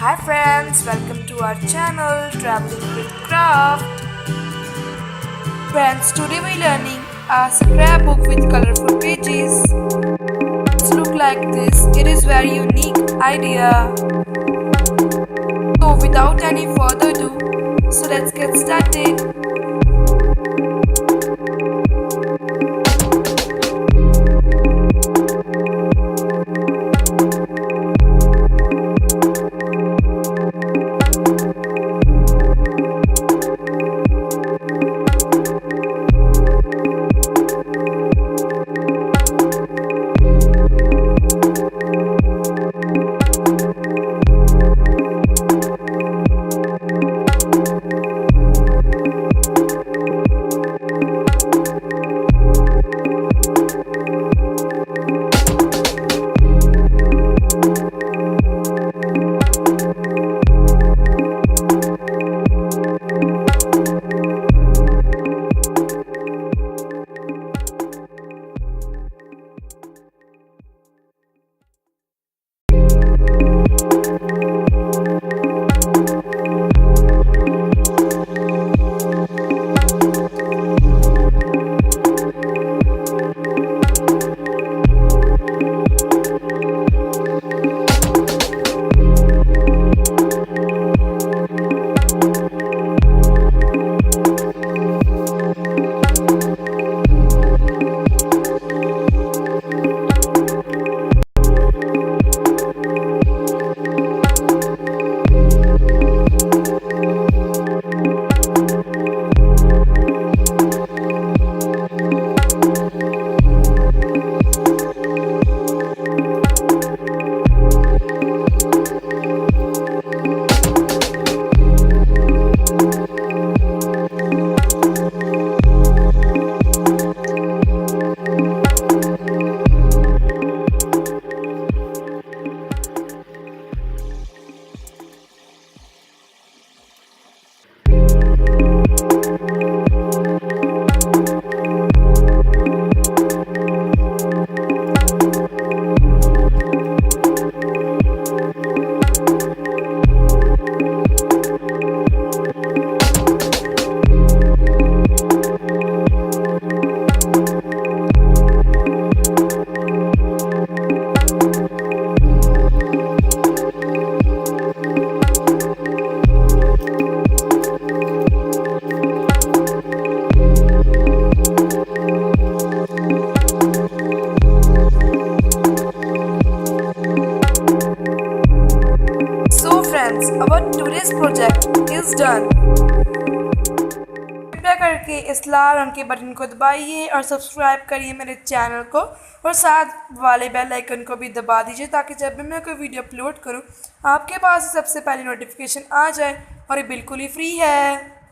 Hi friends, welcome to our channel Traveling with Craft. Friends, today we're learning a scrapbook with colorful pages. It's look like this. It is very unique idea. So without any further ado, so let's get started. So friends, our today's project is done. कृपया करके इस लाल रंग के button को दबाइए और subscribe करिए मेरे चैनल को और साथ वाले बेल आइकन को भी दबा दीजिए ताकि जब भी मैं कोई वीडियो अपलोड करूं आपके पास सबसे पहले नोटिफिकेशन आ जाए और ये बिल्कुल ही फ्री है।